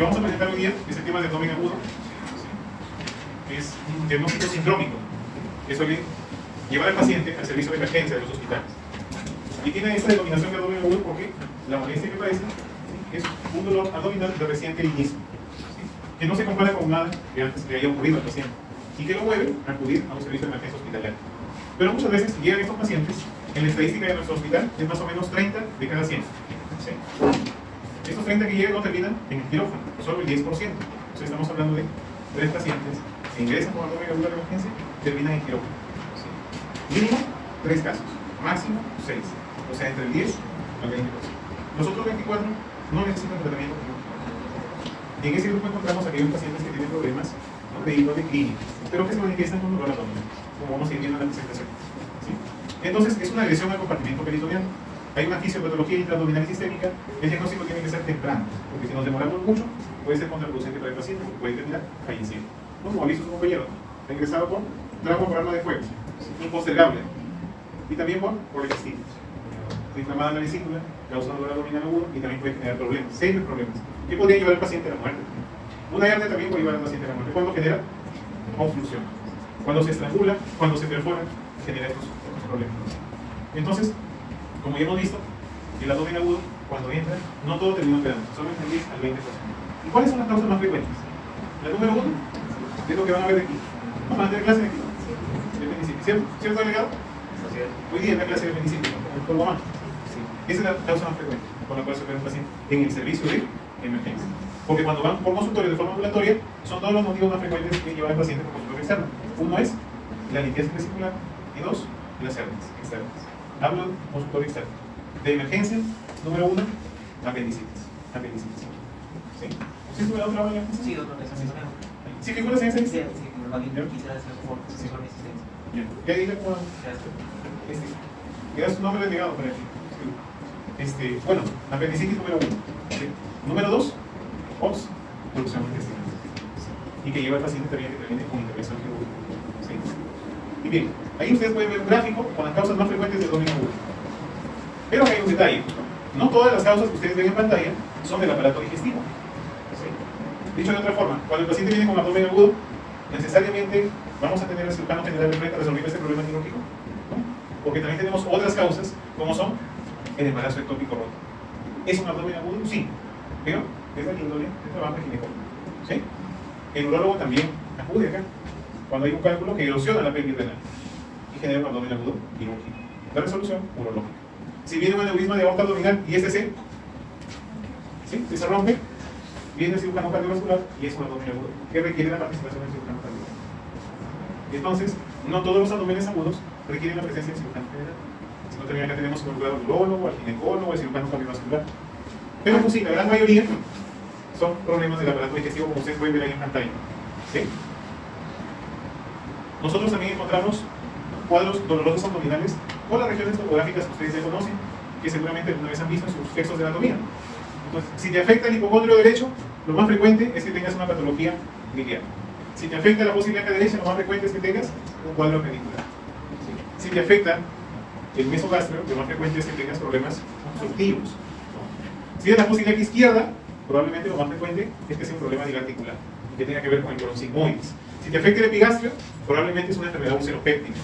que vamos a presentar hoy día es el tema del abdomen agudo. Es un diagnóstico sindrómico. Eso es llevar al paciente al servicio de emergencia de los hospitales. Y tiene esta denominación de abdomen agudo porque la molestia que padece es un dolor abdominal de reciente inicio, ¿sí? Que no se compara con nada que antes le haya ocurrido al paciente y que lo mueve a acudir a un servicio de emergencia hospitalario. Pero muchas veces llegan estos pacientes, en la estadística de nuestro hospital es más o menos 30 de cada 100. ¿Sí? Estos 30 que llegan no terminan en el quirófano, solo el 10%. Entonces estamos hablando de 3 pacientes que ingresan con abdomen agudo de emergencia terminan en quirófano. ¿Sí? Mínimo 3 casos, máximo 6. O sea, entre el 10 al 20%. Los otros 24 no necesitan tratamiento quirúrgico. Y en ese grupo encontramos aquellos pacientes que tienen problemas de índole clínica, pero que se manifiestan con dolor abdominal, como vamos a ir viendo en la presentación. ¿Sí? Entonces, es una agresión al compartimento peritoneal. Hay una fisiopatología intraabdominal sistémica. El diagnóstico tiene que ser temprano, porque si nos demoramos mucho, puede ser contraproducente para el paciente, puede terminar falleciendo. Como aviso su compañero, ha ingresado con trauma por arma de fuego, impostergable, y también por gastritis. Inflamada en la vesícula, causa dolor abdominal agudo y también puede generar problemas, serios problemas, que podría llevar al paciente a la muerte. Una hernia también puede llevar al paciente a la muerte cuando genera obstrucción, cuando se estrangula, cuando se perfora, genera estos problemas. Entonces, como ya hemos visto, el abdomen agudo, cuando entra, no todo termina operando, solo entre el 10 al 20%. ¿Y cuáles son las causas más frecuentes? La número 1 es lo que van a ver aquí. Vamos a tener clase de aquí, de apendicitis, ¿cierto? ¿Cierto, delegado? Hoy día en la clase de apendicitis, el polvo más. Esa es la causa más frecuente con la cual se opera un paciente en el servicio de emergencia. Porque cuando van por consultorio de forma ambulatoria, son todos los motivos más frecuentes que llevan al paciente por consultorio externo. Uno es la limpieza vesicular y 2, las hernias externas. Hablo de consultorio externo. De emergencia, número 1, apendicitis. Apendicitis. ¿Sí? ¿Sí estuve dando trabajo en la apendicitis? Sí, doctor, esa misma. ¿Sí figuras en esa lista? Sí, quisiera hacer por resistencia. ¿Qué dice como? ¿Qué da su nombre delegado por aquí? Bueno, apendicitis número 1. ¿Sí? Número 2, obstrucción intestinal. ¿Sí? Y que lleva al paciente también que termine con intervención quirúrgica. ¿Sí? Y bien, ahí ustedes pueden ver un gráfico con las causas más frecuentes del abdomen agudo. Pero hay un detalle. No todas las causas que ustedes ven en pantalla son del aparato digestivo. ¿Sí? Dicho de otra forma, cuando el paciente viene con abdomen agudo, necesariamente vamos a tener al cirujano general de frente a resolver este problema quirúrgico, ¿no? Porque también tenemos otras causas, como son el embarazo ectópico roto. ¿Es un abdomen agudo? Sí, pero es la índole de trabajo de ginecólogo. ¿Sí? El urólogo también acude acá cuando hay un cálculo que erosiona la pelvis renal y genera un abdomen agudo quirúrgico. La resolución urológica. Si viene un aneurisma de aorta abdominal y ¿sí? Se rompe, viene el cirujano cardiovascular y es un abdomen agudo que requiere la participación del cirujano cardiovascular. Entonces, no todos los abdomenes agudos requieren la presencia del cirujano general. Sino también acá tenemos involucrado al urólogo, al ginecólogo, al cirujano cardiovascular. Pero pues sí, la gran mayoría son problemas del aparato digestivo, como ustedes pueden ver ahí en pantalla. ¿Sí? Nosotros también encontramos cuadros dolorosos abdominales o las regiones topográficas que ustedes ya conocen, que seguramente alguna vez han visto en sus textos de anatomía. Entonces, si te afecta el hipocondrio derecho, lo más frecuente es que tengas una patología biliar. Si te afecta la fosa ilíaca derecha, lo más frecuente es que tengas un cuadro appendicular. ¿Sí? Si te afecta el mesogástreo, lo más frecuente es que tengas problemas obstructivos. Si es la fosa ilíaca izquierda, probablemente lo más frecuente es que sea un problema digarticular, que tenga que ver con el colon sigmoides. Si te afecta el epigastrio, probablemente es una enfermedad ulceropéptica.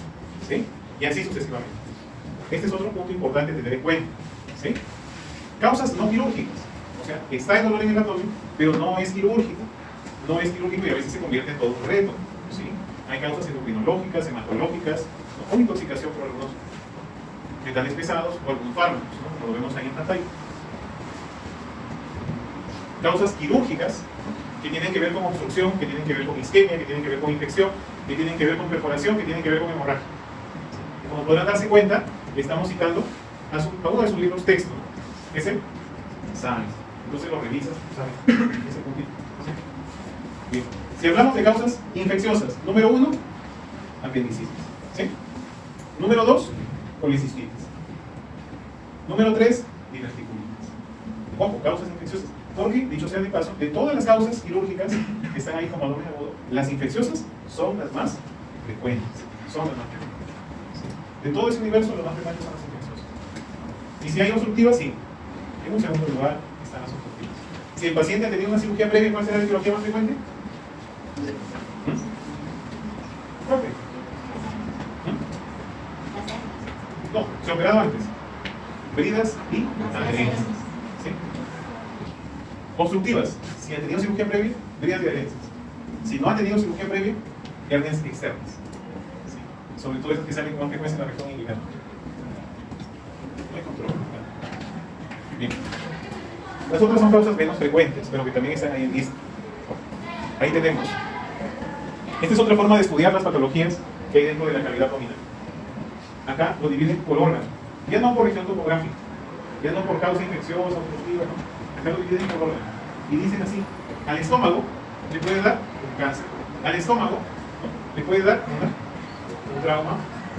¿Sí? Y así sucesivamente. Este es otro punto importante de tener en cuenta. ¿Sí? Causas no quirúrgicas. O sea, está el dolor en el abdomen, pero no es quirúrgico. No es quirúrgico y a veces se convierte en todo un reto. ¿Sí? Hay causas endocrinológicas, hematológicas, ¿no? O intoxicación por algunos metales pesados o algunos fármacos, ¿no? Como lo vemos ahí en pantalla. Causas quirúrgicas que tienen que ver con obstrucción, que tienen que ver con isquemia, que tienen que ver con infección, que tienen que ver con perforación, que tienen que ver con hemorragia. Y como podrán darse cuenta, estamos citando a uno de sus libros texto, que es el SAMES. Entonces lo revisas, ¿sabes? Ese puntito. ¿Sí? Bien. Si hablamos de causas infecciosas, número 1, apendicitis. ¿Sí? Número 2, colicistitis. Número 3, diverticulitis. Ojo, causas infecciosas. Porque, dicho sea de paso, de todas las causas quirúrgicas que están ahí como abdomen agudo, las infecciosas son las más frecuentes. Son las más frecuentes. ¿Sí? De todo ese universo, las más frecuentes son las infecciosas. Y si hay obstructivas, sí. En un segundo lugar están las obstructivas. Si el paciente ha tenido una cirugía previa, ¿cuál será la etiología más frecuente? ¿Cuál? No, se ha operado antes. Heridas y adherencias. ¿Sí? Obstructivas. Si ha tenido cirugía previa, heridas y adherencias. Si no ha tenido cirugía previa, hernias externas. ¿Sí? Sobre todo esas que salen con más frecuencia en la región inguinal. No hay control. Bien. Las otras son causas menos frecuentes, pero que también están ahí en lista. Ahí tenemos. Esta es otra forma de estudiar las patologías que hay dentro de la cavidad abdominal. Acá lo dividen por órgano. Ya no por región topográfica, ya no por causa infecciosa, obstructiva, ¿no? Acá lo dividen por órgano. Y dicen así: al estómago le puede dar un cáncer, al estómago, ¿no?, le puede dar un trauma,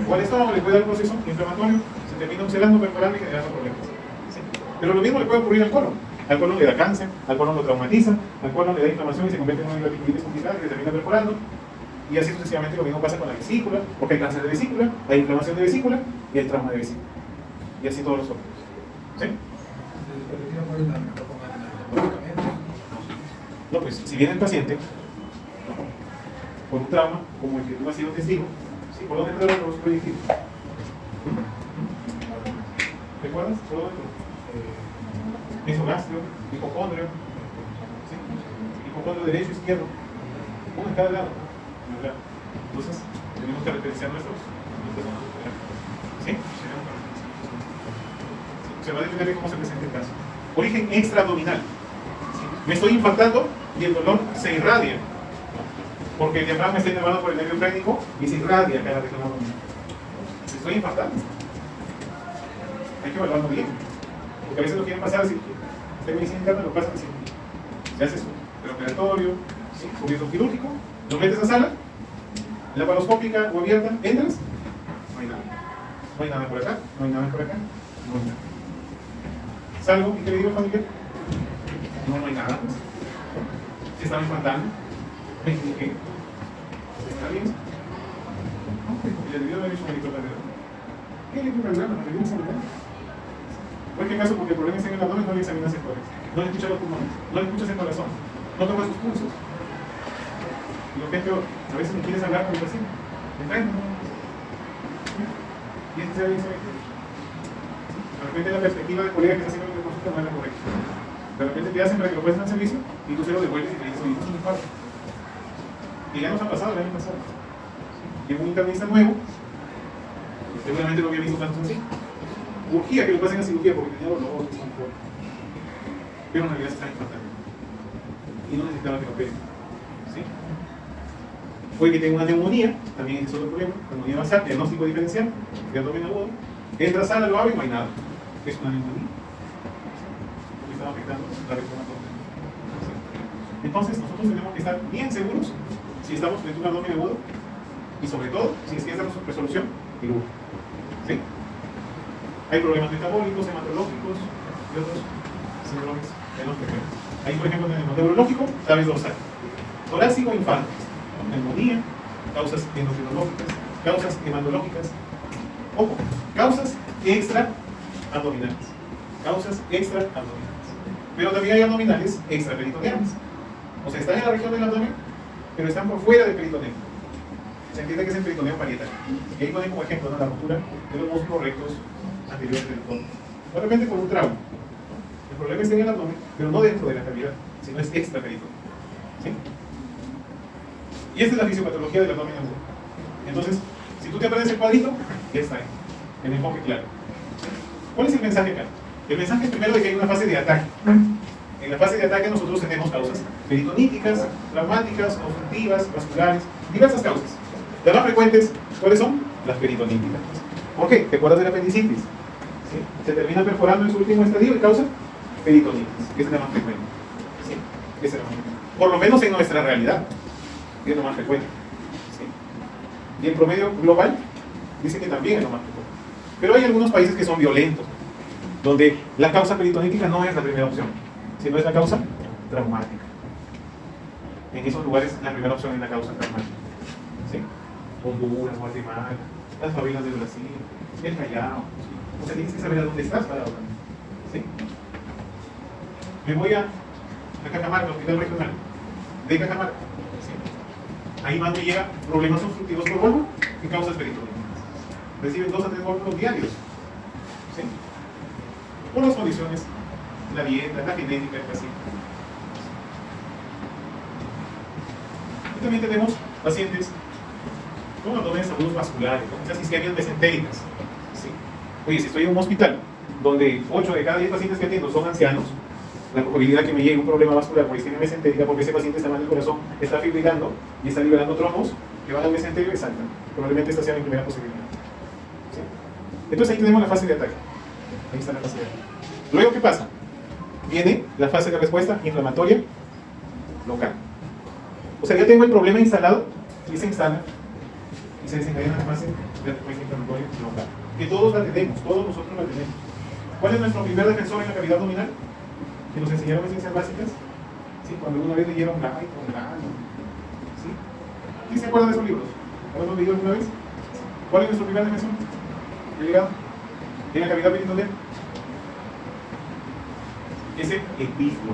o al estómago le puede dar un proceso inflamatorio, se termina ulcerando, perforando y generando problemas. ¿Sí? Pero lo mismo le puede ocurrir al colon. Al colon le da cáncer, al colon lo traumatiza, al colon le da inflamación y se convierte en una diverticulitis complicada que se termina perforando. Y así sucesivamente. Lo mismo pasa con la vesícula, porque hay cáncer de vesícula, hay inflamación de vesícula y el trauma de vesícula. Y así todos los otros. ¿Sí? No, pues si viene el paciente con un trauma, como el que tú has sido testigo, ¿sí? ¿Por dónde entraron los proyectiles? ¿Recuerdas? ¿Por dónde entró? Mesogastrio, hipocondrio, ¿sí? Hipocondrio derecho, izquierdo, uno en cada lado. Entonces, tenemos que referenciar nuestros. ¿Sí? Se va a depender de cómo se presenta el caso. Origen extraabdominal. ¿Sí? Me estoy infartando y el dolor se irradia, porque el diafragma está inervado por el nervio frénico y se irradia acá en la región abdominal. Me estoy infartando. Hay que evaluarlo bien, porque a veces lo quieren pasar así. En medicina interna lo pasa así. Se hace su preoperatorio, ¿sí?, cubierto quirúrgico, lo metes a sala, laparoscópica o abierta, entras, no hay nada. No hay nada por acá, no hay nada por acá, no hay nada. Salgo y ¿qué le digo al familiar? No hay nada. Se están infantando. Me equivoqué. ¿Está bien? No, porque le debió haber hecho un electrocardiograma. ¿Qué electrocardiograma? ¿No le dio un celular? En cualquier caso, porque el problema está en el abdomen, no le examinas el corazón, no le escuchas los pulmones, no le escuchas el corazón, no tomas sus pulsos. Y lo que es peor, a veces no quieres hablar con el paciente. ¿Entiendes? Y este se ve diferente. De repente la perspectiva del colega que está haciendo la consulta no es la correcta. De repente te hacen para que lo presten al servicio y tú se lo devuelves y te dices: oye, esto es un infarto. Y ya nos ha pasado el año pasado. Y un internista nuevo, seguramente lo había visto tanto así. Urgía que lo pasen a cirugía porque tenía dolor, pero en realidad se está infartando. Y no necesitaba que lo operen. ¿Sí? Puede que tenga una neumonía, también es otro problema. Neumonía basal, diagnóstico diferencial, de abdomen agudo. Entra a sala, lo abre y no hay nada. Es una neumonía. Porque estaba afectando la región abdominal. ¿Sí? Entonces, nosotros tenemos que estar bien seguros si estamos frente a un abdomen agudo y, sobre todo, si es que esa resolución quirúrgica. ¿Sí? Hay problemas metabólicos, hematológicos y otros síndromes menos frecuentes. Ahí, por ejemplo, tenemos neurológico, sabes dorsal, torácico, infarto, neumonía, causas endocrinológicas, causas hematológicas, ojo, causas extraabdominales, causas extraabdominales. Pero también hay abdominales extraperitoneales. O sea, están en la región del abdomen, pero están por fuera del peritoneo. Se entiende que es el peritoneo parietal. Y ahí ponen como ejemplo, ¿no?, la ruptura de los músculos rectos anteriores del abdomen. De repente por un trauma. El problema está en el abdomen, pero no dentro de la cavidad, sino es extraperitoneo. ¿Sí? Y esta es la fisiopatología del abdomen agudo. Entonces, si tú te aprendes el cuadrito, ya está ahí, en enfoque claro. ¿Cuál es el mensaje acá? El mensaje es primero de que hay una fase de ataque. En la fase de ataque nosotros tenemos causas peritoníticas, traumáticas, obstructivas, vasculares, diversas causas. Las más frecuentes, ¿cuáles son? Las peritoníticas. ¿Por qué? ¿Te acuerdas de la apendicitis? ¿Sí? Se termina perforando en su último estadio y causa peritonitis. Esa es la más frecuente. ¿Sí? Esa es la más frecuente. Por lo menos en nuestra realidad. Es lo más frecuente. ¿Sí? Y el promedio global dice que también es lo más frecuente. Pero hay algunos países que son violentos, donde la causa peritonítica no es la primera opción, sino es la causa traumática. En esos lugares la primera opción es la causa traumática. ¿Sí? Honduras, Guatemala, las favelas de Brasil, el Callao. ¿Sí? O sea, tienes que saber a dónde estás para ahora. ¿Sí? Me voy a a Cajamarca, Hospital Regional de Cajamarca. ¿Sí? Ahí más me llega problemas obstructivos por bulbo y causas peritoneumas. Reciben 2 a 3 bulbos diarios. ¿Sí? Por las condiciones, la dieta, la genética del paciente. Y también tenemos pacientes con abdominales agudos vasculares, con esas isquemias mesentéricas. ¿Sí? Oye, si estoy en un hospital donde 8 de cada 10 pacientes que atiendo son ancianos, la probabilidad que me llegue un problema vascular por isquemia mesentérica, porque ese paciente está mal del corazón, está fibrilando y está liberando trombos que van al mesenterio, es alta. Probablemente esta sea mi primera posibilidad. ¿Sí? Entonces ahí tenemos la fase de ataque. Ahí está la fase de ataque. Luego, ¿qué pasa? Viene la fase de respuesta inflamatoria local. O sea, ya tengo el problema instalado y se instala y se desencadena la fase de respuesta inflamatoria local. Que todos la tenemos, todos nosotros la tenemos. ¿Cuál es nuestro primer defensor en la cavidad abdominal? Que nos enseñaron en ciencias básicas. ¿Sí? Cuando una vez leyeron la con la ¿sí? ¿Quién se acuerda de esos libros? ¿Lo hemos leído alguna vez? ¿Cuál es nuestro primer defensor? ¿El hígado? ¿En la cavidad peritoneal? Ese epífilo,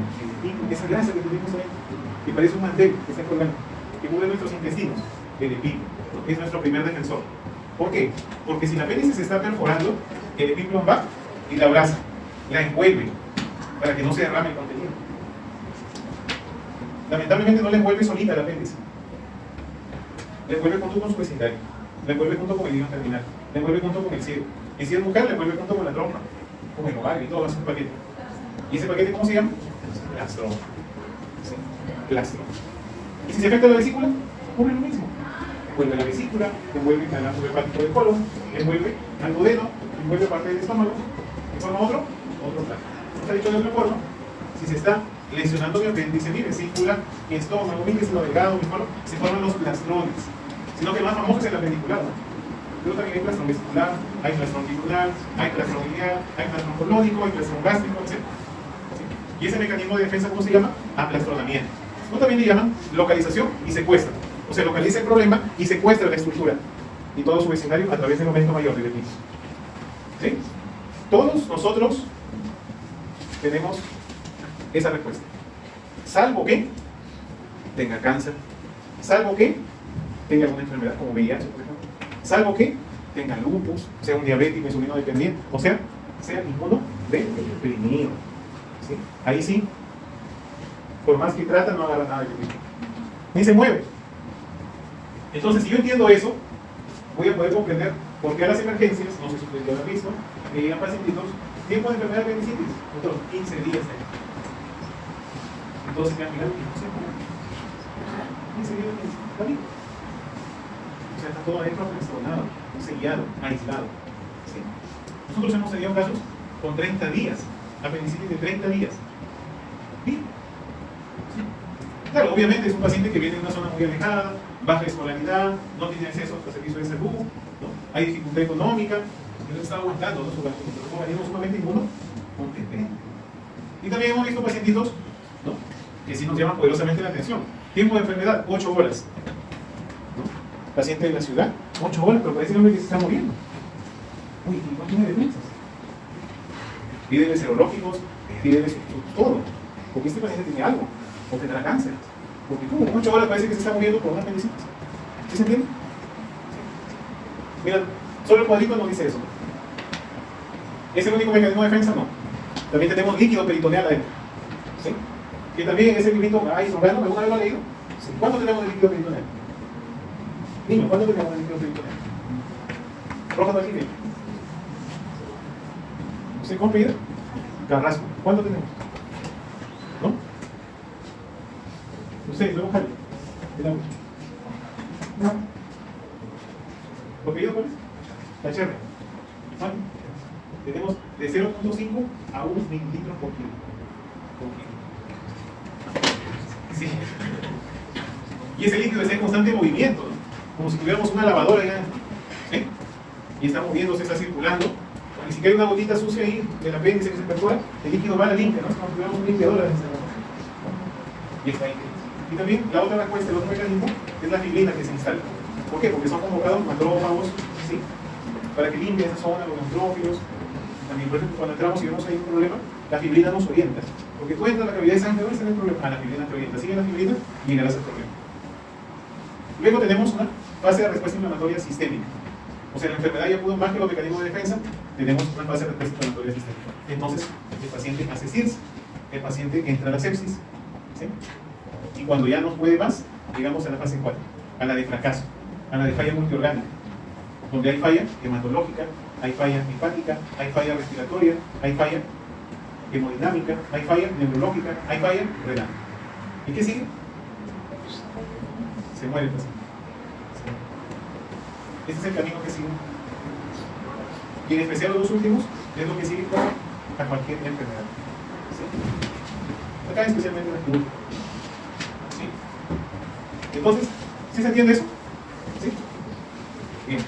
esa grasa que tenemos ahí, que parece un mantel que está colgando, que cubre nuestros intestinos, el epífilo, es nuestro primer defensor. ¿Por qué? Porque si la apéndice se está perforando, el epífilo va y la abraza, la envuelve, para que no se derrame el contenido. Lamentablemente no la envuelve solita la apéndice, la envuelve junto con su vecindario, la envuelve junto con el hilo terminal, la envuelve junto con el cielo, y si es mujer la envuelve junto con la trompa, con el ovario y todo ese paquete. ¿Y ese paquete cómo se llama? Plastron. ¿Sí? Plastron. ¿Y si se afecta la vesícula? Ocurre lo mismo. Envuelve la vesícula, envuelve el ácido hepático del colon, envuelve al duodeno, envuelve parte del estómago, y forma otro plano. Está dicho de otra forma, si se está lesionando mi apéndice, mi vesícula, mi estómago, mi intestino delgado, mi colon, se forman los plastrones. Sino que el más famoso es el apendicular, ¿no? Pero también hay plastrón vesicular, hay plastrón tibular, hay plastrón ileal, hay plastrón colónico, hay plastrón gástrico, etc. ¿Y ese mecanismo de defensa cómo se llama? Aplastronamiento. O también le llaman localización y secuestra. O sea, localiza el problema y secuestra la estructura y todo su vecindario a través del aumento mayor del epífilo. ¿Sí? Todos nosotros tenemos esa respuesta. Salvo que tenga cáncer, salvo que tenga alguna enfermedad como VIH, por ejemplo, salvo que tenga lupus, sea un diabético insulino dependiente, o sea inmunodeprimido. ¿Sí? Ahí sí, por más que trata, no agarra nada de epífilo, ni se mueve. Entonces, si yo entiendo eso, voy a poder comprender por qué a las emergencias, no sé si ustedes lo han visto, que llegan pacientitos, tiempo de enfermedad de apendicitis, otros 15 días. Entonces, ya miran, no se mueve. 15 días de apendicitis, está bien. O sea, está todo adentro aplastonado, sellado, aislado. ¿Sí? Nosotros hemos tenido casos con 30 días, apendicitis de 30 días. Bien. ¿Sí? Claro, obviamente es un paciente que viene de una zona muy alejada, baja escolaridad, no tiene acceso a servicios de salud, ¿no? Hay dificultad económica, pero está aguantando, ¿no? Su organismo sumamente inmunocompetente. Y también hemos visto pacientitos, ¿no? Que sí nos llaman poderosamente la atención. Tiempo de enfermedad, 8 horas. ¿No? Paciente de la ciudad, 8 horas, pero parece el hombre que se está muriendo. Uy, ¿y no tiene defensas? Pídele serológicos, pídele todo. Porque este paciente tiene algo, o tendrá cáncer. Porque como 8 horas parece que se está muriendo por una apendicitis. ¿Sí se entiende? Mira, solo el cuadrito no dice eso. ¿Es el único mecanismo de defensa? No. También tenemos líquido peritoneal adentro. ¿Sí? Que también ese librito, ¿alguna vez lo ha leído? ¿Sí? ¿Cuánto tenemos de líquido peritoneal? Niño, ¿cuánto tenemos de líquido peritoneal? Roja de aquí. ¿Sí? ¿Cómo pide? Carrasco. ¿Cuánto tenemos? ¿No? Ustedes, luego Javi. No. ¿Lo pedido cuál es? La cherry. ¿Vale? Tenemos de 0.5 a 1 mililitros por kilo. Sí. Y ese líquido está en constante movimiento, ¿no? Como si tuviéramos una lavadora ya. ¿Sí? Y está moviéndose, está circulando. Y si cae una gotita sucia ahí del apéndice que se perfora, el líquido va a la limpia, ¿no? Como si tuviéramos un limpiador en ese momento. Y está ahí. Y también la otra respuesta, el otro mecanismo, es la fibrina que se instala. ¿Por qué? Porque son convocados macrófagos, ¿sí? Para que limpie esa zona, los neutrófilos. También, por ejemplo, cuando entramos y vemos ahí un problema, la fibrina nos orienta. Porque tú entras a la cavidad de sangre, ¿dónde está el problema? A la fibrina te orienta. Sigue la fibrina y llegarás al problema. Luego tenemos una fase de respuesta inflamatoria sistémica. O sea, la enfermedad ya pudo más que los mecanismos de defensa, tenemos una fase de respuesta inflamatoria sistémica. Entonces, el paciente hace CIRS, el paciente entra a la sepsis, ¿sí? Y cuando ya no puede más, llegamos a la fase 4, a la de fracaso, a la de falla multiorgánica, donde hay falla hematológica, hay falla hepática, hay falla respiratoria, hay falla hemodinámica, hay falla neurológica, hay falla renal. ¿Y qué sigue? Se muere el paciente. Este es el camino que sigue. Y en especial los dos últimos es lo que sigue a cualquier enfermedad. ¿Sí? Acá especialmente en la quirúrgica. ¿Sí? Entonces, ¿sí se entiende eso? ¿Sí? Bien.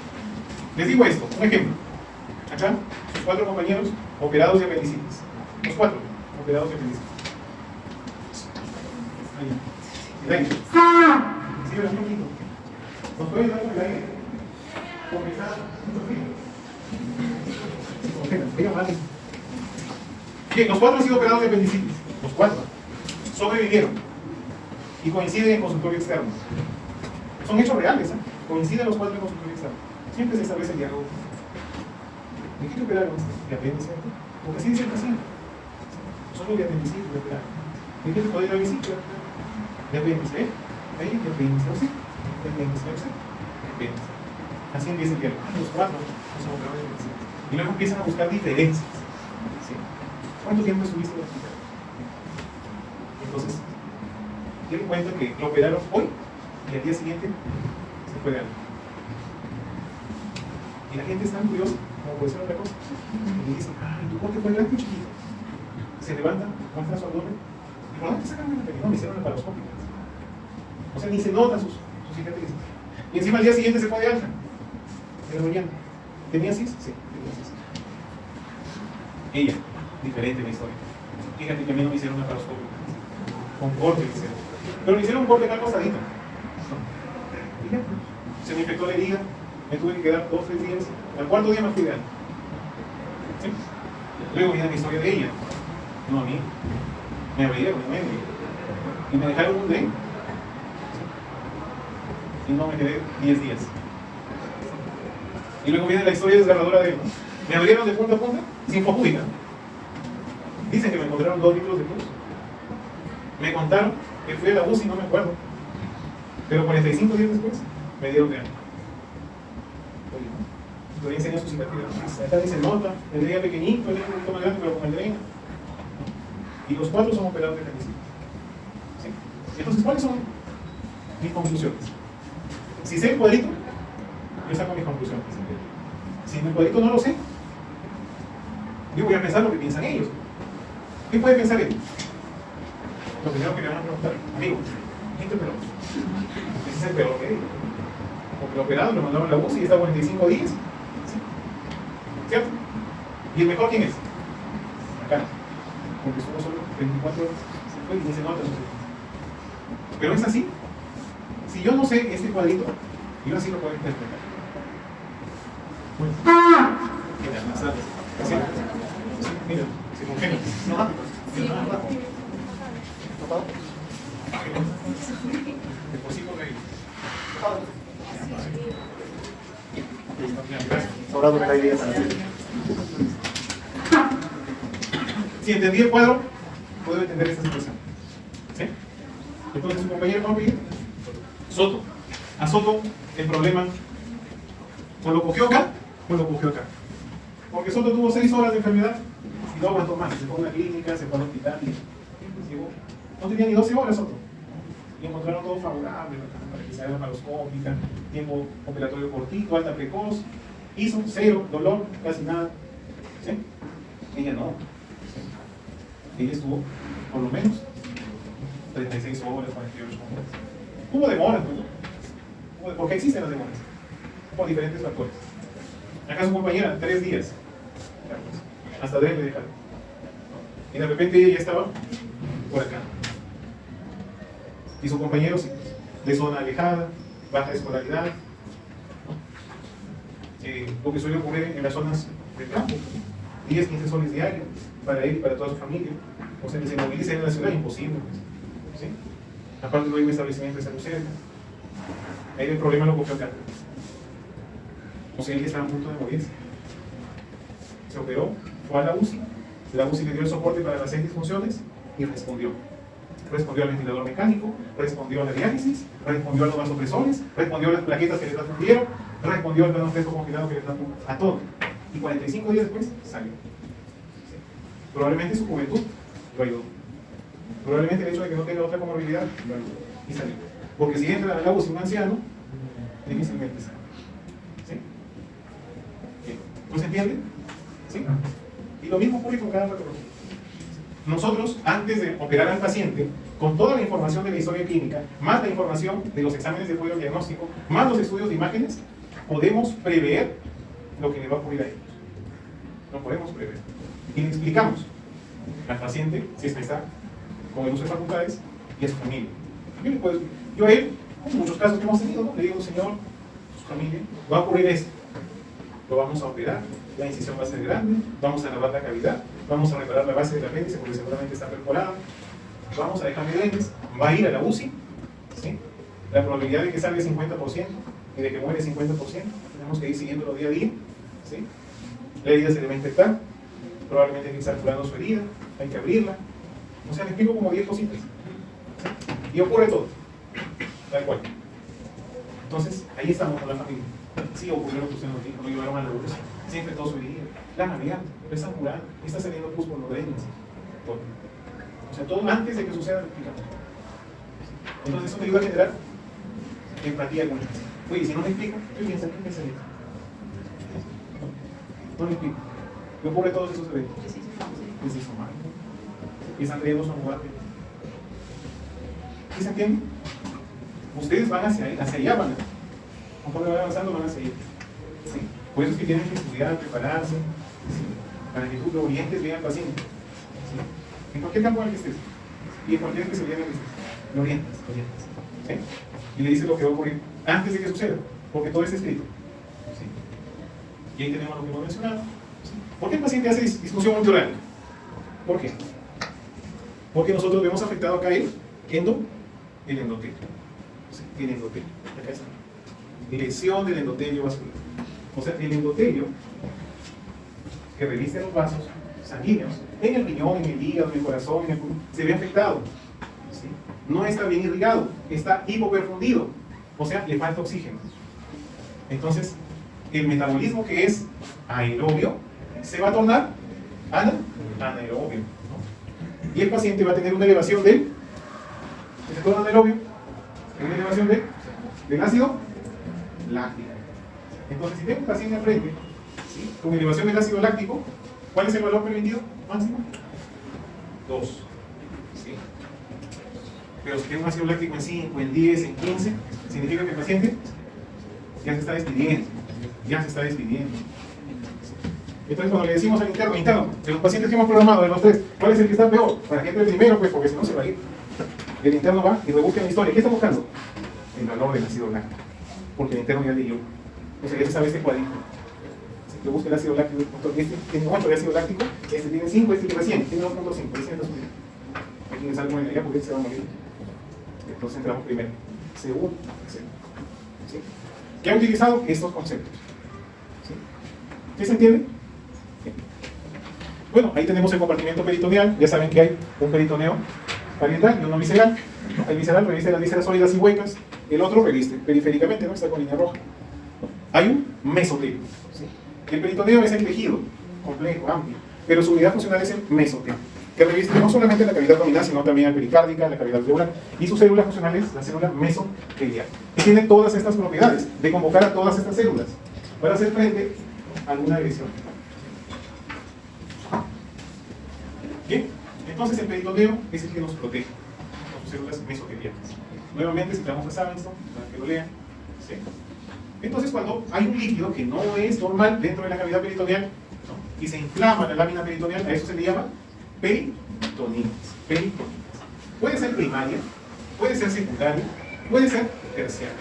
Les digo esto, un ejemplo. Acá, sus 4 compañeros operados de apendicitis. Los 4 operados de apendicitis. Ahí. Ahí. Sí, un poquito. ¿Nos pueden dar un aire? Bien, los 4 han sido operados de apendicitis. Los 4 sobrevivieron y coinciden en consultorio externo. Son hechos reales, ¿eh? Coinciden los 4 en consultorio externo. Siempre se establece el diálogo. ¿De qué te operaron? ¿De apéndice? Porque así dice el paciente. Solo de apendicitis de operar. ¿De qué te podría ir a visitar? De apéndice, ¿eh? Ahí, de apéndice, ¿sí? De apéndice, ¿sí? De apéndice. Así empieza el diálogo. Los 4 son operados de apendicitis. Y luego empiezan a buscar diferencias. ¿Sí? ¿Cuánto tiempo estuviste en el hospital? Entonces, tienen en cuenta que lo operaron hoy y al día siguiente se fue de algo. Y la gente es tan curiosa, como puede ser otra cosa, y dice, ay, ¿tu corte fue grande o chiquito? Se levanta, muestra su abdomen, y ¿por dónde te sacan la peli? No, me hicieron la laparoscópica. O sea, ni se notan sus cicatrices. Y encima al día siguiente se fue de alta. De la mañana. ¿Tenía cis? Sí, tenía cis. Ella, diferente en la historia. Fíjate que a mí no me hicieron una laparoscópica. Con corte me hicieron. Pero me hicieron un corte acá al costadito. Fíjate. Se me infectó la herida. Me tuve que quedar 2 o 3 días. Al 4º día me fui de alta. ¿Sí? Luego viene la historia de ella. No a mí. Me abrieron en medio. Y me dejaron un tren. Y no me quedé 10 días. Y luego viene la historia desgarradora de él. Me abrieron de punta a punta sin fopúdica. Dicen que me encontraron 2 litros de pus. Me contaron que fui a la UCI, no me acuerdo. Pero 45 días después me dieron de alta. Todavía enseña su cicatriz. Acá dice nota, el día pequeñito, el día un poquito más grande, pero con el dreno. Y los 4 son operados de apendicitis. ¿Sí? Entonces, ¿cuáles son mis conclusiones? Si sé el cuadrito, yo saco mis conclusiones. Si en el cuadrito no lo sé, yo voy a pensar lo que piensan ellos. ¿Qué puede pensar él? Lo primero que me van a preguntar, amigo, ¿quién te operó? Ese es el peor que digo. Porque lo operado lo mandaron a la UCI y está 45 días. ¿Sí? ¿Cierto? ¿Y el mejor quién es? Acá. Porque somos solo 24 horas. Se fue y ni se nota. Pero es así. Si yo no sé este cuadrito, yo así lo puedo interpretar. Bueno. ¿Sí? Mira, se congela. No rápido. Deposito ahí. Sobrado me la idea para ti. Si entendí el cuadro, puedo entender esta situación. ¿Sí? Entonces su compañero va a pedir Soto. A Soto el problema o lo cogió acá o lo cogió acá. Porque Soto tuvo 6 horas de enfermedad y no aguantó más. Se fue a una clínica, se fue al hospital y llegó. No tenía ni 12 horas Soto. Y encontraron todo favorable para que se haga laparoscópica, tiempo operatorio cortito, alta precoz, hizo 0, dolor, casi nada. ¿Sí? Ella no. ¿Sí? Ella estuvo por lo menos 36 horas, 48 horas. Hubo demoras, ¿no? ¿Por qué existen las demoras? Por diferentes factores. Acá su compañera, 3 días. Hasta debe dejar. Y de repente ella ya estaba por acá. Y su compañero sí, de zona alejada, baja escolaridad, lo que suele ocurrir en las zonas del campo, 10, 15 soles diarios para él y para toda su familia. O sea, que se movilice en la ciudad, imposible. ¿Sí? Aparte no hay un establecimiento de salud cerca. Ahí el problema lo cogió acá. O sea, él estaba a punto de morirse. Se operó, fue a la UCI le dio el soporte para las 6 disfunciones y respondió. Respondió al ventilador mecánico, respondió a la diálisis, respondió a los vasopresores, respondió a las plaquetas que le transfundieron, respondió al plano fresco congelado que le transfundieron, a todo. Y 45 días después salió. ¿Sí? Probablemente su juventud lo ayudó. Probablemente el hecho de que no tenga otra comorbilidad lo ayudó. Y salió. Porque si entra a la UCI un anciano, difícilmente sale. ¿Sí? Bien. ¿No se entiende? ¿Sí? Y lo mismo ocurre con cada patología. Nosotros, antes de operar al paciente, con toda la información de la historia clínica, más la información de los exámenes de apoyo diagnóstico, más los estudios de imágenes, podemos prever lo que le va a ocurrir a ellos. Lo podemos prever. Y le explicamos al paciente, si es que está con el uso de facultades, y a su familia. Yo a él, en muchos casos que hemos tenido, ¿no? Le digo, señor, su familia, va a ocurrir esto. Lo vamos a operar, la incisión va a ser grande, vamos a lavar la cavidad, vamos a reparar la base del apéndice porque seguramente está perforada, vamos a dejar dientes, va a ir a la UCI, ¿sí? La probabilidad de que salga es 50% y de que muere es 50%, tenemos que ir siguiéndolo día a día, ¿sí? La herida se le va a infectar, probablemente hay que estar curando su herida, hay que abrirla, o sea, le explico como 10 cositas, ¿sí? Y ocurre todo, tal cual. Entonces, ahí estamos con la familia. Sí, ocurrió lo que usted nos dijo, lo llevaron a la UCI, se infectó su herida, la navidad, lo están curando, está saliendo pus por los drenes, todo. O sea, todo antes de que suceda lo explicamos. Entonces eso te ayuda a generar empatía con el paciente. Oye, si no me explico, ¿qué piensa? ¿Qué pensaría? No me explico. ¿Qué ocurre todos esos eventos? ¿Qué se hizo mal? ¿Qué están creyendo su muerte? ¿Sí se entiende? Ustedes van hacia allá, van. Conforme van avanzando, van a seguir. ¿Sí? Por eso es que tienen que estudiar, prepararse, ¿sí? Para que tú lo orientes bien al paciente. ¿Sí? En cualquier campo en el que estés, y en cualquier especialidad en el que estés, lo orientas. ¿Sí? Y le dices lo que va a ocurrir antes de que suceda, porque todo está escrito. ¿Sí? Y ahí tenemos lo que hemos mencionado. ¿Sí? ¿Por qué el paciente hace disfunción multioral? ¿Por qué? Porque nosotros vemos afectado acá el endotelio. ¿Sí? El endotelio. Acá está. Lesión del endotelio vascular. O sea, el endotelio que reviste los vasos sanguíneos, en el riñón, en el hígado, en el corazón, en el pulmón, se ve afectado. ¿Sí? No está bien irrigado, está hipoperfundido. O sea, le falta oxígeno. Entonces, el metabolismo que es aerobio se va a tornar anaerobio. ¿No? Y el paciente va a tener una elevación del, ¿qué se torna anaerobio? Una elevación del ácido láctico. Entonces, si tengo un paciente al frente, ¿sí? Con elevación del ácido láctico, ¿cuál es el valor permitido máximo? 2. ¿Sí? Pero si tengo un ácido láctico en 5, en 10, en 15, significa que el paciente ya se está despidiendo. Ya se está despidiendo. Entonces, cuando le decimos al interno, de los pacientes que hemos programado, de los 3, ¿cuál es el que está peor? Para que entre el primero, pues, porque si no se va a ir. El interno va y rebusca en la historia. ¿Qué está buscando? El valor del ácido láctico. Porque el interno ya leyó. O sea, ya se sabe este cuadrito. Si te busca el ácido láctico, este tiene 8 de ácido láctico, este tiene 5, este tiene 100, tiene 2.5, este está subido. Aquí me sale muy allá porque este se va a morir. Entonces entramos primero. Segundo, tercero. ¿Sí? ¿Qué ha utilizado estos conceptos? ¿Sí? ¿Qué se entiende? Bien. Bueno, ahí tenemos el compartimiento peritoneal. Ya saben que hay un peritoneo parietal y uno visceral. El visceral reviste las vísceras sólidas y huecas. El otro reviste periféricamente, ¿no? Está con línea roja. Hay un mesotelio. ¿Sí? El peritoneo es el tejido complejo, amplio, pero su unidad funcional es el mesotelio, que reviste no solamente la cavidad abdominal, sino también la pericárdica, la cavidad alveolar, y su célula funcional es la célula mesotelial, que tiene todas estas propiedades de convocar a todas estas células para hacer frente a alguna agresión. Bien, entonces el peritoneo es el que nos protege con sus células mesoteliales. Nuevamente citamos a Savinson para que lo lean. ¿Sí? Entonces, cuando hay un líquido que no es normal dentro de la cavidad peritoneal, ¿no? Y se inflama la lámina peritoneal, a eso se le llama peritonitis. Puede ser primaria, puede ser secundaria, puede ser terciaria.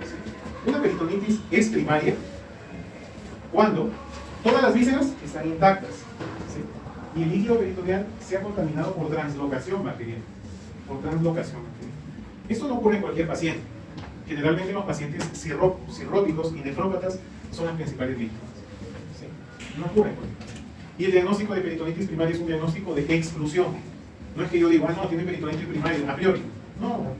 ¿Sí? Una peritonitis es primaria cuando todas las vísceras están intactas. ¿Sí? y el líquido peritoneal sea contaminado por translocación bacteriana. Por translocación bacteriana. Esto no ocurre en cualquier paciente. Generalmente los pacientes cirróticos y nefrópatas son las principales víctimas. ¿Sí? No ocurre en cualquier paciente. Y el diagnóstico de peritonitis primaria es un diagnóstico de exclusión. No es que yo diga, no, tiene peritonitis primaria a priori. No,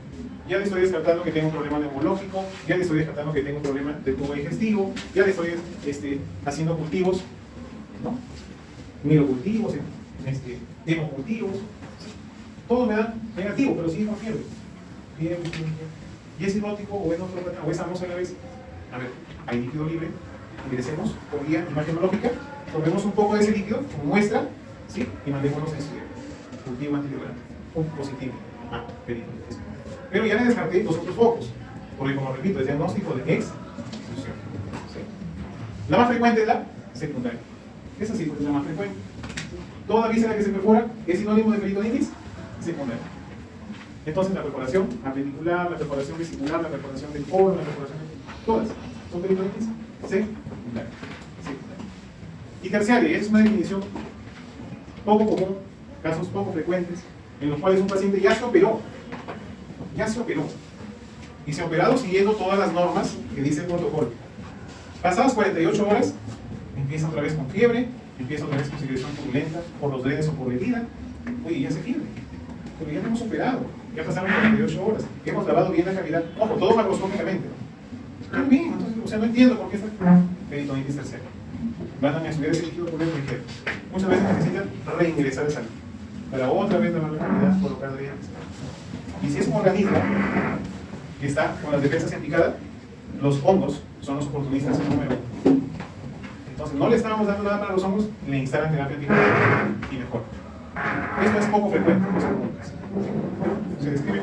ya le estoy descartando que tengo un problema neumológico, ya le estoy descartando que tengo un problema de tubo digestivo, ya le estoy haciendo cultivos, ¿no? Miocultivos, hemocultivos. Todo me da negativo, pero sí es con fiebre. Bien. Y es cirrótico o es nefrópata o es amosa a la vez. A ver, hay líquido libre, ingresemos por vía imagenológica, tomemos un poco de ese líquido como muestra, ¿sí? Y mandémonos en su cultivo antiviral, un positivo. Peritonitis. Pero ya le descarté los otros focos, porque como repito, es diagnóstico de exclusión. ¿Sí? La más frecuente es la secundaria. Esa sí, porque es la más frecuente. Toda víscera que se perfora es sinónimo de peritonitis secundaria. Entonces la perforación appendicular, la perforación vesicular, la perforación del colon, la perforación de... todas son peritonitis secundaria. Y terciaria, es una definición poco común, casos poco frecuentes, en los cuales un paciente ya se operó, y se ha operado siguiendo todas las normas que dice el protocolo. Pasadas 48 horas, empieza otra vez con fiebre, empieza otra vez con secreción purulenta por los drenes o por herida. Oye, ya se fiebre, pero ya no hemos operado, ya pasaron 48 horas, hemos lavado bien la cavidad, ojo, todo macroscópicamente. Muy bien, entonces, o sea, no entiendo por qué esta peritonitis terciaria. Van a subir ese líquido por el ligero. Muchas veces necesitan reingresar esa líquido para otra vez lavar la cavidad, colocar drenes. Y si es un organismo que está con las defensas en picada, los hongos son los oportunistas número 1. Entonces, no le estábamos dando nada para los hongos, le instalan terapia antibiótica y mejor. Esto es poco frecuente, no se preocupen. Se describe.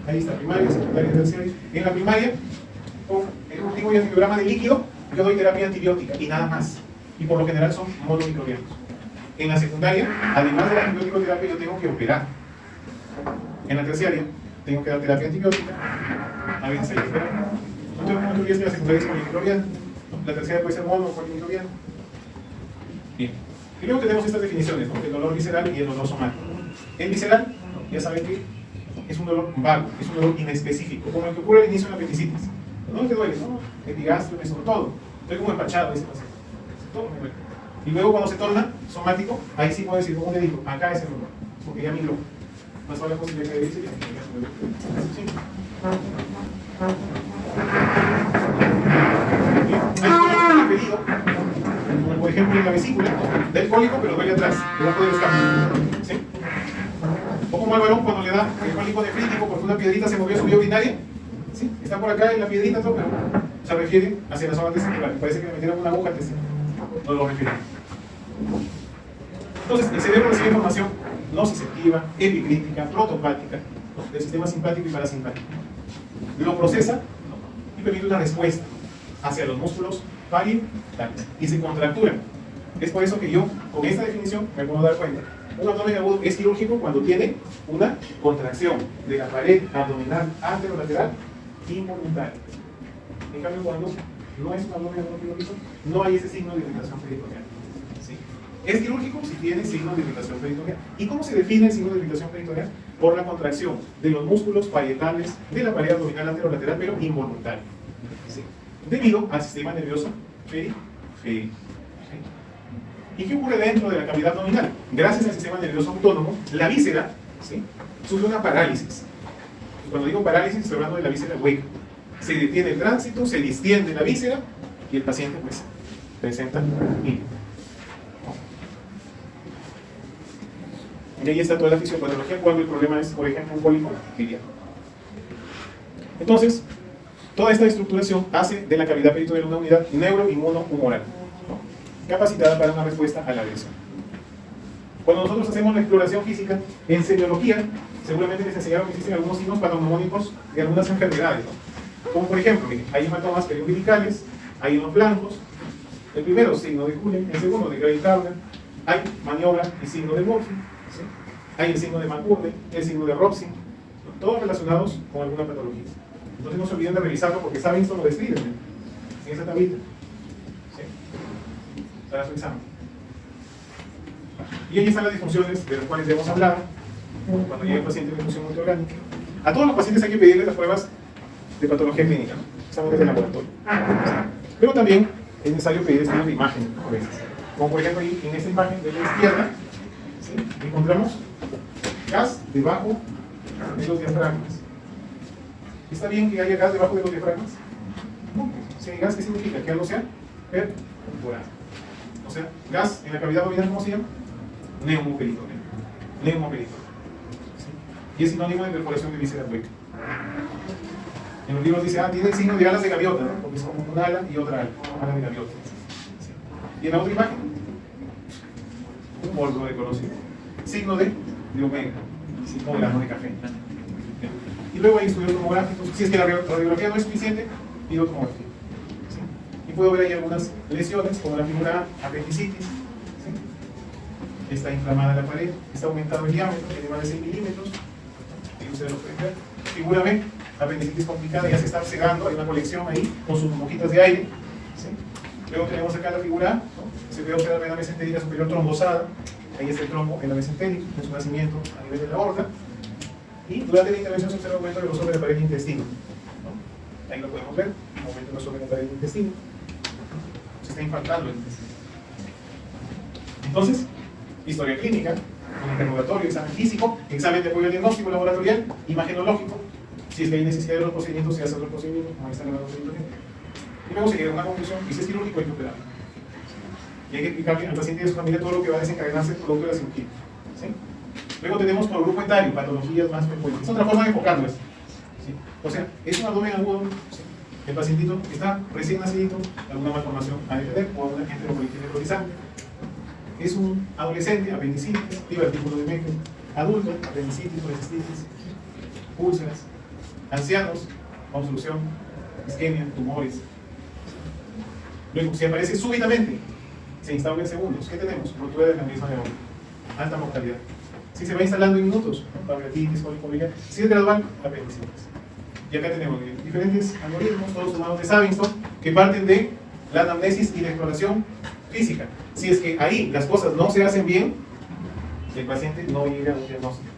Ahí está, primaria, secundaria, terciaria. En la primaria, con el cultivo y antibiograma de líquido, yo doy terapia antibiótica y nada más. Y por lo general son monomicrobianos. En la secundaria, además de la antibiótico terapia, yo tengo que operar. En la terciaria, tengo que dar terapia antibiótica. A veces hay que operar. No tengo muchos días que la secundaria es polimicrobiana. La terciaria puede ser mono o polimicrobiana. Bien. Y luego tenemos estas definiciones, ¿no? El dolor visceral y el dolor somático. El visceral, ya saben que es un dolor vago, es un dolor inespecífico, como el que ocurre al inicio de la apendicitis. ¿Dónde te duele? No, epigastrio, sobre todo. Estoy como empachado, ese paciente. Todo me duele. Y luego cuando se torna somático, ahí sí puedo decir, como le digo, acá es el dolor, porque ya migró. Más vale la posibilidad que dice, sí. Hay un dolor referido, como por ejemplo en la vesícula, del cólico, pero duele atrás, debajo del escape. ¿Sí? O como al varón cuando le da el cólico nefrítico porque una piedrita se movió su vía urinaria. ¿Sí? Está por acá en la piedrita, todo, pero se refiere hacia la zona testicular. Parece que le metieron una aguja al testículo. No lo refiere. Entonces, el cerebro recibe información nociceptiva, epicrítica, protopática, del sistema simpático y parasimpático. Lo procesa y permite una respuesta hacia los músculos parietales y se contracturan. Es por eso que yo, con esta definición, me puedo dar cuenta. Un abdomen agudo es quirúrgico cuando tiene una contracción de la pared abdominal anterolateral involuntaria. En cambio, cuando no es un abdomen agudo quirúrgico, no hay ese signo de irritación peritoneal. ¿Sí? Es quirúrgico si tiene signo de irritación peritoneal. ¿Y cómo se define el signo de irritación peritoneal? Por la contracción de los músculos parietales de la pared abdominal anterolateral, pero involuntaria. ¿Sí? Debido al sistema nervioso periférico. ¿Y qué ocurre dentro de la cavidad abdominal? Gracias al sistema nervioso autónomo, la víscera, ¿sí?, sufre una parálisis. Y cuando digo parálisis, estoy hablando de la víscera hueca. Se detiene el tránsito, se distiende la víscera y el paciente pues presenta hilo. Y ahí está toda la fisiopatología cuando el problema es, por ejemplo, un cólico biliar. Entonces, toda esta estructuración hace de la cavidad peritoneal una unidad neuroinmunohumoral, capacitada para una respuesta a la agresión. Cuando nosotros hacemos la exploración física en semiología, seguramente les enseñaron que existen algunos signos patognomónicos de algunas enfermedades, ¿no? Como por ejemplo, hay hematomas periumbilicales, hay unos blancos, el primero signo de Cullen, el segundo de Gray-Turner, hay maniobra y signo de Murphy, ¿sí? Hay el signo de McCurdy, el signo de Robson, todos relacionados con alguna patología. Entonces no se olviden de revisarlo porque saben esto lo describen en esa tablita. Para su examen. Y ahí están las disfunciones de las cuales ya hemos hablado cuando llega el paciente con disfunción multiorgánica. A todos los pacientes hay que pedirles las pruebas de patología clínica, ¿no? Exámenes de laboratorio. Pero también es necesario pedir estudios de imagen a veces. Como por ejemplo ahí en esta imagen de la izquierda, ¿sí?, encontramos gas debajo de los diafragmas. ¿Está bien que haya gas debajo de los diafragmas? No. Si hay gas, ¿qué significa? Que algo sea perforado. O sea, gas en la cavidad abdominal, ¿cómo se llama? Neumoperitoneo. Neumoperitoneo. ¿Sí? Y es sinónimo de perforación de víscera hueca. En los libros dice, tiene el signo de alas de gaviota, ¿no? Porque es como una ala y otra ala de gaviota. ¿Sí? Y en la otra imagen, un polvo de colosio. Signo de omega, signo de grano de café. Y luego hay estudios tomográficos. Si es que la radiografía no es suficiente, pido tomografía. ¿Sí? Y puedo ver ahí algunas lesiones, como la figura A, apendicitis. ¿Sí? Está inflamada la pared, está aumentado el diámetro, tiene más de 6 milímetros. Y ustedes lo pueden ver. Figura B, apendicitis complicada, ya se está cegando, hay una colección ahí con sus mojitas de aire. ¿Sí? Luego tenemos acá la figura A, ¿no? Se puede observar la mesentérica superior trombosada. Ahí está el trombo en la mesentérica, en su nacimiento a nivel de la aorta. Y durante la intervención se observa un aumento de los sobres de pared del intestino, ¿no? Ahí lo podemos ver, aumento de los sobres de pared del intestino. Se está infartando el intestino. Entonces, historia clínica, con interrogatorio, examen físico, examen de apoyo diagnóstico laboratorial, imagenológico. Si es que hay necesidad de los procedimientos, se hace otro procedimiento, como ahí está el procedimiento. Y luego se llega a una conclusión, y si es quirúrgico hay que operar. Y hay que explicarle al paciente y a su familia todo lo que va a desencadenarse producto de la cirugía. ¿Sí? Luego tenemos por grupo etario, patologías más frecuentes. Es otra forma de enfocarlo esto. ¿Sí? O sea, es un abdomen agudo. ¿Sí? El pacientito está recién nacidito, alguna malformación a tener o alguna enterocolitis necrotizante. Es un adolescente, apendicitis, divertículo de Meckel. Adulto, apendicitis, colecistitis, úlceras. Ancianos, obstrucción, isquemia, tumores. Luego, si aparece súbitamente, se instala en segundos. ¿Qué tenemos? Rotura del aneurisma de aorta. Alta mortalidad. Si se va instalando en minutos, pancreatitis, cólico biliar. Si es gradual, apendicitis. Y acá tenemos diferentes algoritmos, todos tomados de Savinson, que parten de la anamnesis y la exploración física. Si es que ahí las cosas no se hacen bien, el paciente no llega a un diagnóstico.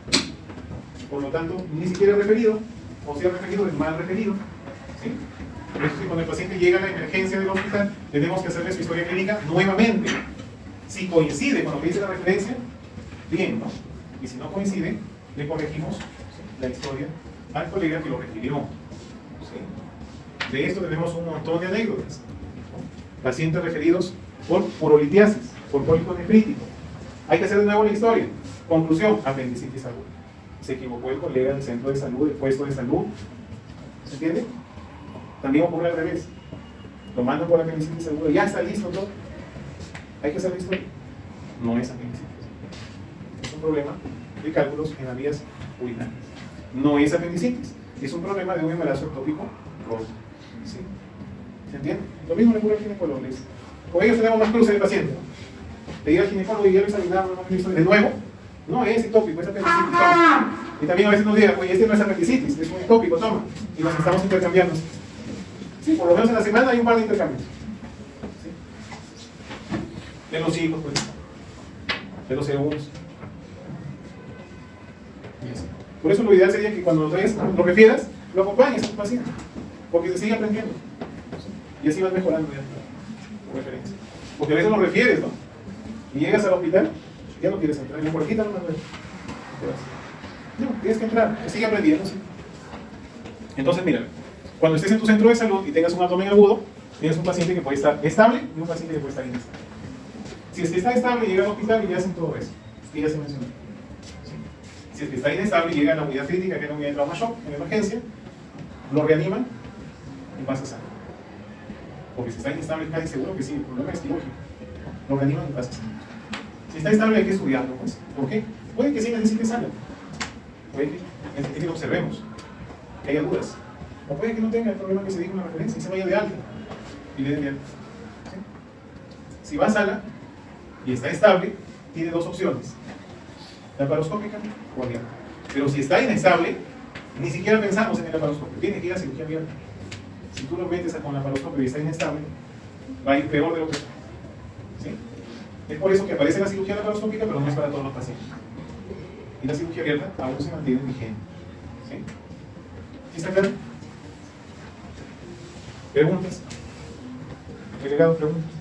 Por lo tanto, ni siquiera referido, o si es referido, es mal referido. ¿Sí? Por eso, si cuando el paciente llega a la emergencia del hospital, tenemos que hacerle su historia clínica nuevamente. Si coincide con lo que dice la referencia, bien, ¿no? Y si no coincide, le corregimos, ¿sí?, la historia al colega que lo refirió. ¿Sí? De esto tenemos un montón de anécdotas, ¿no? Pacientes referidos por urolitiasis, por cólico nefrítico. Hay que hacer de nuevo la historia. Conclusión, apendicitis aguda. Se equivocó el colega del centro de salud, del puesto de salud. ¿Se entiende? También ocurre al revés. Lo mandan por apendicitis aguda, ya está listo todo. Hay que hacer la historia. No es apendicitis. Es un problema de cálculos en las vías urinarias. No es apendicitis. Es un problema de un embarazo ectópico roto. ¿Sí? ¿Se entiende? Lo mismo le ocurre al ginecólogo. Con ellos tenemos más cruces del paciente, ¿no? Le diga al ginecólogo y ya lo examinamos, de nuevo, no es ectópico, es apendicitis, toma. Y también a veces nos diga, oye, este no es apendicitis, es un ectópico, toma. Y nos estamos intercambiando. Sí, por lo menos en la semana hay un par de intercambios. ¿Sí? De los hijos, pues. De los segundos. Por eso lo ideal sería que cuando lo refieras, lo acompañes a tu paciente. Porque se sigue aprendiendo. ¿Sí? Y así vas mejorando ya tu referencia. Porque a veces lo refieres, ¿no? Y llegas al hospital, ya no quieres entrar. Y por aquí no, tienes que entrar, sigue aprendiendo. ¿Sí? Entonces, mira, cuando estés en tu centro de salud y tengas un abdomen agudo, tienes un paciente que puede estar estable y un paciente que puede estar inestable. Si es que está estable, llega al hospital y le hacen todo eso, que ya se mencionó. ¿Sí? Si es que está inestable, llega a la unidad crítica, que es la unidad de trauma shock, en emergencia, lo reaniman y pasa sano. Porque si está inestable, casi seguro que sí, el problema es quirúrgico. Lo reaniman y pasa sano. Si está estable, hay que estudiarlo, pues. ¿Por qué? Puede que sí necesite sangre. Puede que lo observemos, que haya dudas. O puede que no tenga el problema que se dijo en la referencia y se vaya de alta y le den de alta. ¿Sí? Si va a sala y está estable, tiene dos opciones: laparoscópica o abierta. Pero si está inestable, ni siquiera pensamos en el laparoscopio, tiene que ir a cirugía abierta. Si tú lo metes con laparoscopio y está inestable, va a ir peor de lo que está. ¿Sí? Es por eso que aparece la cirugía laparoscópica, pero no es para todos los pacientes. Y la cirugía abierta aún se mantiene vigente. ¿Sí? ¿Sí está claro? ¿Preguntas? ¿Delegado, preguntas?